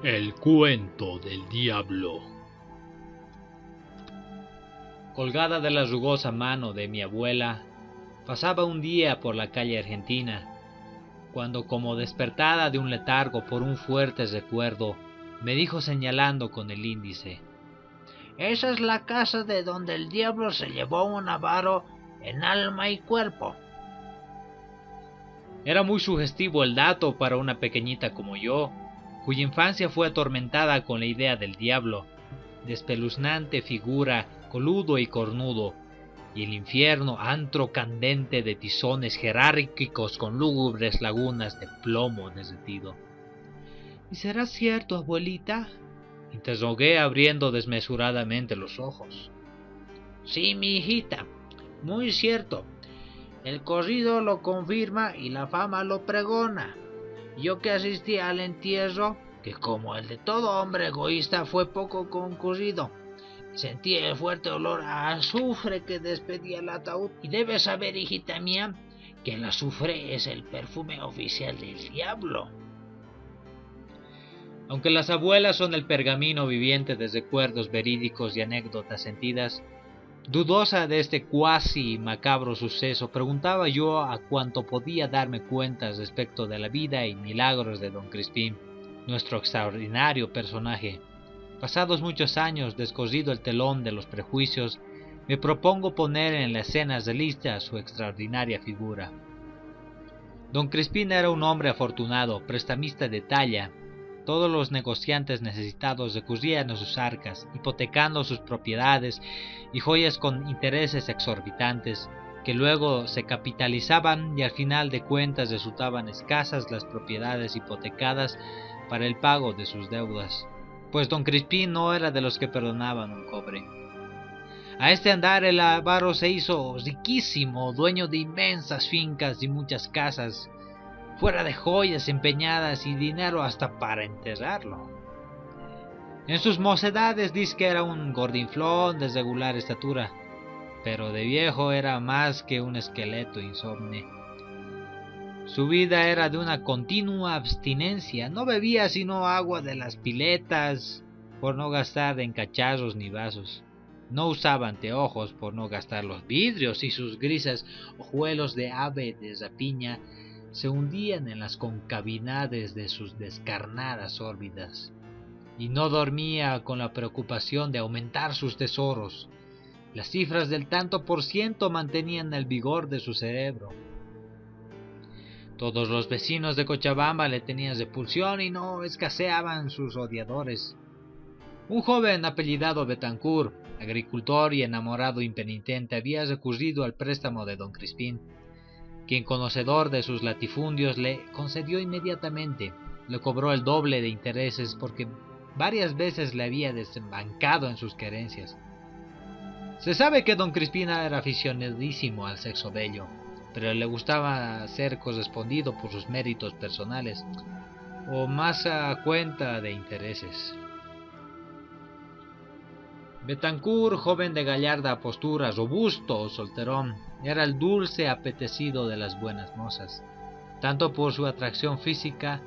El cuento del diablo. Colgada de la rugosa mano de mi abuela, pasaba un día por la calle argentina, cuando, como despertada de un letargo por un fuerte recuerdo, me dijo señalando con el índice: Esa es la casa de donde el diablo se llevó un avaro en alma y cuerpo. Era muy sugestivo el dato para una pequeñita como yo, cuya infancia fue atormentada con la idea del diablo, de espeluznante figura, coludo y cornudo, y el infierno, antro candente de tizones jerárquicos con lúgubres lagunas de plomo derretido. ¿Y será cierto, abuelita?, interrogué abriendo desmesuradamente los ojos. Sí, mi hijita, muy cierto. El corrido lo confirma y la fama lo pregona. Yo que asistí al entierro, que como el de todo hombre egoísta fue poco concurrido, sentí el fuerte olor a azufre que despedía el ataúd. Y debes saber, hijita mía, que el azufre es el perfume oficial del diablo. Aunque las abuelas son el pergamino viviente de recuerdos verídicos y anécdotas sentidas, dudosa de este cuasi macabro suceso, preguntaba yo a cuanto podía darme cuenta respecto de la vida y milagros de don Crispín, nuestro extraordinario personaje. Pasados muchos años, descosido el telón de los prejuicios, me propongo poner en la escena realista su extraordinaria figura. Don Crispín era un hombre afortunado, prestamista de talla. Todos los negociantes necesitados recurrían a sus arcas, hipotecando sus propiedades y joyas con intereses exorbitantes, que luego se capitalizaban y al final de cuentas resultaban escasas las propiedades hipotecadas para el pago de sus deudas, pues don Crispín no era de los que perdonaban un cobre. A este andar el avaro se hizo riquísimo, dueño de inmensas fincas y muchas casas, fuera de joyas empeñadas y dinero hasta para enterrarlo. En sus mocedades dice que era un gordinflón de regular estatura, pero de viejo era más que un esqueleto insomne. Su vida era de una continua abstinencia, no bebía sino agua de las piletas por no gastar en cacharros ni vasos. No usaba anteojos por no gastar los vidrios, y sus grises ojuelos de ave de rapiña se hundían en las concavidades de sus descarnadas órbitas, y no dormía con la preocupación de aumentar sus tesoros. Las cifras del tanto por ciento mantenían el vigor de su cerebro. Todos los vecinos de Cochabamba le tenían repulsión y no escaseaban sus odiadores. Un joven apellidado Betancourt, agricultor y enamorado impenitente, había recurrido al préstamo de don Crispín, quien, conocedor de sus latifundios, le concedió inmediatamente. Le cobró el doble de intereses porque varias veces le había desbancado en sus querencias. Se sabe que don Crispín era aficionadísimo al sexo bello, pero le gustaba ser correspondido por sus méritos personales, o más a cuenta de intereses. Betancourt, joven de gallarda postura, robusto, solterón, era el dulce apetecido de las buenas mozas, tanto por su atracción física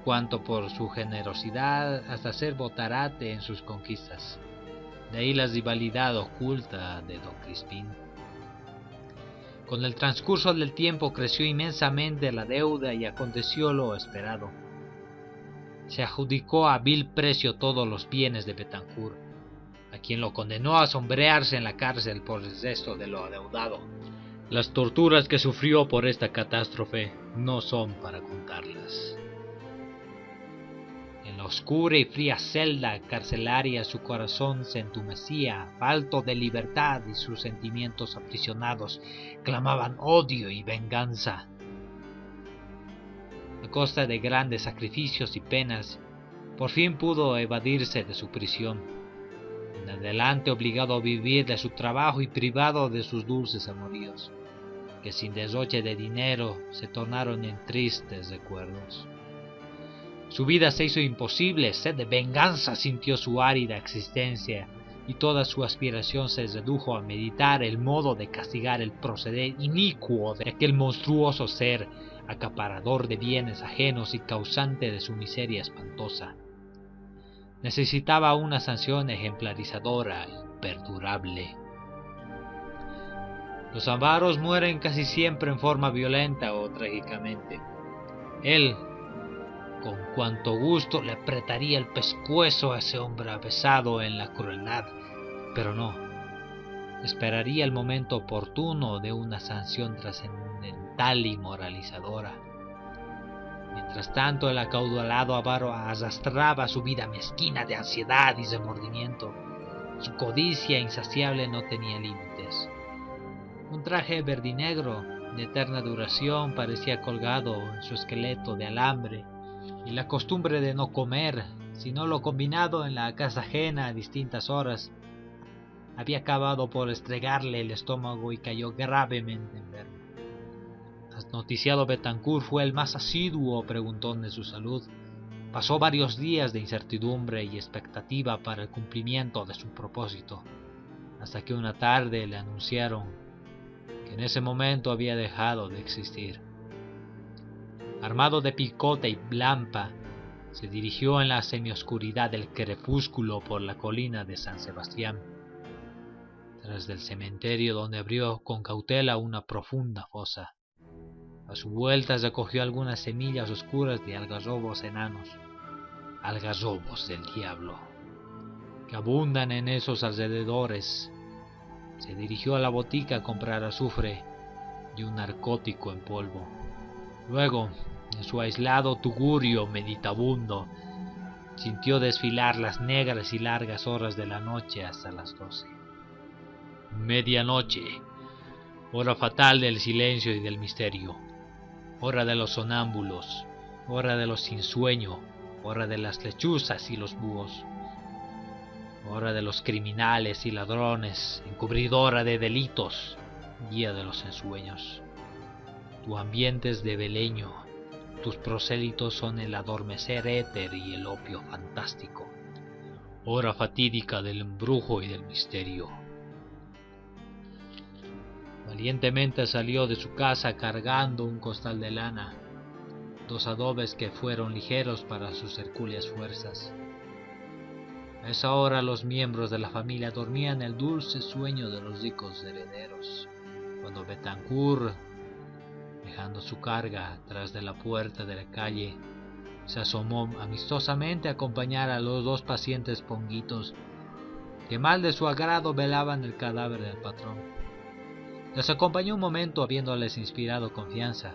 cuanto por su generosidad hasta ser botarate en sus conquistas. De ahí la rivalidad oculta de don Crispín. Con el transcurso del tiempo creció inmensamente la deuda y aconteció lo esperado. Se adjudicó a vil precio todos los bienes de Betancourt, a quien lo condenó a sombrearse en la cárcel por el resto de lo adeudado. Las torturas que sufrió por esta catástrofe no son para contarlas. En la oscura y fría celda carcelaria su corazón se entumecía, falto de libertad, y sus sentimientos aprisionados clamaban odio y venganza. A costa de grandes sacrificios y penas, por fin pudo evadirse de su prisión. En adelante obligado a vivir de su trabajo y privado de sus dulces amoríos, que sin derroche de dinero se tornaron en tristes recuerdos. Su vida se hizo imposible, sed de venganza sintió su árida existencia, y toda su aspiración se redujo a meditar el modo de castigar el proceder inicuo de aquel monstruoso ser, acaparador de bienes ajenos y causante de su miseria espantosa. necesitaba una sanción ejemplarizadora y perdurable. Los avaros mueren casi siempre en forma violenta o trágicamente. Él, con cuanto gusto, le apretaría el pescuezo a ese hombre avesado en la crueldad, pero no. Esperaría el momento oportuno de una sanción trascendental y moralizadora. Mientras tanto, el acaudalado avaro arrastraba su vida mezquina de ansiedad y remordimiento. Su codicia insaciable no tenía límites. Un traje verdinegro de eterna duración parecía colgado en su esqueleto de alambre, y la costumbre de no comer, sino lo combinado en la casa ajena a distintas horas, había acabado por estregarle el estómago y cayó gravemente enfermo. Noticiado Betancourt fue el más asiduo preguntón de su salud. Pasó varios días de incertidumbre y expectativa para el cumplimiento de su propósito, hasta que una tarde le anunciaron que en ese momento había dejado de existir. Armado de picota y blampa, se dirigió en la semioscuridad del crepúsculo por la colina de San Sebastián, tras del cementerio, donde abrió con cautela una profunda fosa. A su vuelta recogió algunas semillas oscuras de algarrobos enanos, algarrobos del diablo, que abundan en esos alrededores. Se dirigió a la botica a comprar azufre y un narcótico en polvo. Luego, en su aislado tugurio meditabundo, sintió desfilar las negras y largas horas de la noche hasta las 12. Medianoche, hora fatal del silencio y del misterio, hora de los sonámbulos, hora de los sin sueño, hora de las lechuzas y los búhos, hora de los criminales y ladrones, encubridora de delitos, guía de los ensueños. Tu ambiente es de beleño, tus prosélitos son el adormecer éter y el opio fantástico, hora fatídica del embrujo y del misterio. Valientemente salió de su casa cargando un costal de lana, 2 adobes que fueron ligeros para sus hercúleas fuerzas. A esa hora los miembros de la familia dormían el dulce sueño de los ricos herederos, cuando Betancourt, dejando su carga tras de la puerta de la calle, se asomó amistosamente a acompañar a los 2 pacientes ponguitos que mal de su agrado velaban el cadáver del patrón. Les acompañó un momento habiéndoles inspirado confianza.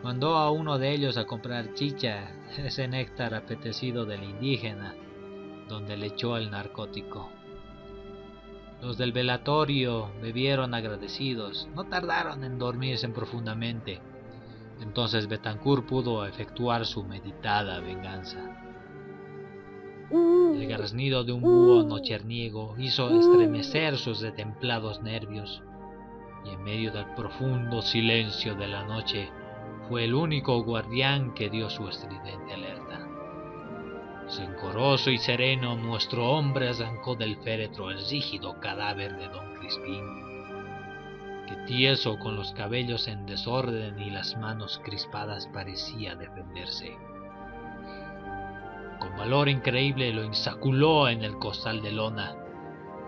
Mandó a uno de ellos a comprar chicha, ese néctar apetecido del indígena, donde le echó el narcótico. Los del velatorio bebieron agradecidos, no tardaron en dormirse profundamente. Entonces Betancourt pudo efectuar su meditada venganza. El graznido de un búho nocherniego hizo estremecer sus retemplados nervios, y en medio del profundo silencio de la noche fue el único guardián que dio su estridente alerta. Rencoroso y sereno, nuestro hombre arrancó del féretro el rígido cadáver de don Crispín, que tieso, con los cabellos en desorden y las manos crispadas, parecía defenderse. Con valor increíble lo insaculó en el costal de lona,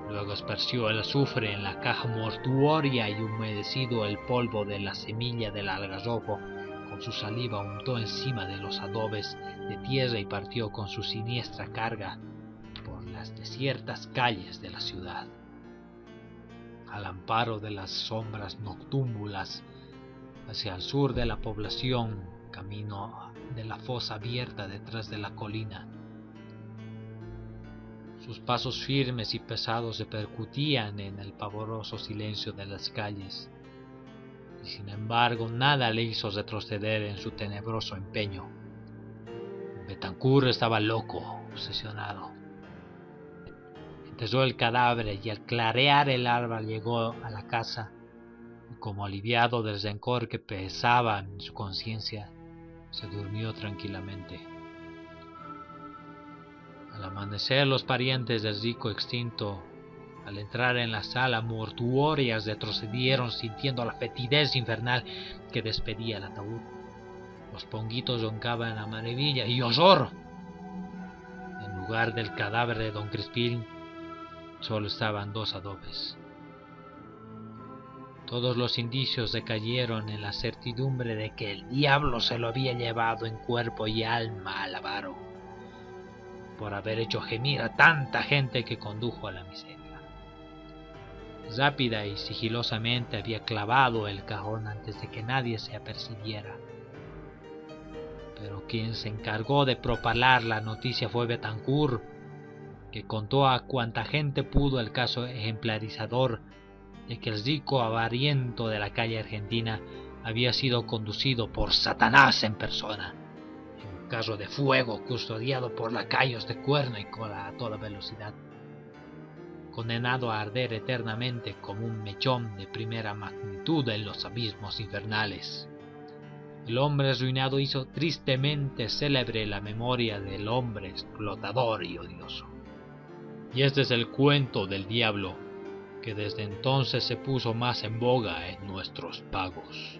luego esparció el azufre en la caja mortuoria y, humedecido el polvo de la semilla del algarrobo, con su saliva untó encima de los adobes de tierra y partió con su siniestra carga por las desiertas calles de la ciudad. Al amparo de las sombras noctámbulas, hacia el sur de la población, camino de la fosa abierta detrás de la colina. Sus pasos firmes y pesados repercutían en el pavoroso silencio de las calles, y sin embargo nada le hizo retroceder en su tenebroso empeño. Betancourt estaba loco, obsesionado. Enterró el cadáver y al clarear el alba llegó a la casa, y como aliviado del rencor que pesaba en su conciencia, se durmió tranquilamente. Al amanecer, los parientes del rico extinto, al entrar en la sala mortuoria, retrocedieron sintiendo la fetidez infernal que despedía el ataúd. Los ponguitos roncaban a maravilla y horror. En lugar del cadáver de don Crispín solo estaban 2 adobes. Todos los indicios decayeron en la certidumbre de que el diablo se lo había llevado en cuerpo y alma al avaro, por haber hecho gemir a tanta gente que condujo a la miseria. Rápida y sigilosamente había clavado el cajón antes de que nadie se apercibiera. Pero quien se encargó de propalar la noticia fue Betancourt, que contó a cuanta gente pudo el caso ejemplarizador de que el rico avariento de la calle argentina había sido conducido por Satanás en persona, en un carro de fuego custodiado por lacayos de cuerno y cola a toda velocidad, condenado a arder eternamente como un mechón de primera magnitud en los abismos infernales. El hombre arruinado hizo tristemente célebre la memoria del hombre explotador y odioso. Y este es el cuento del diablo, que desde entonces se puso más en boga en nuestros pagos.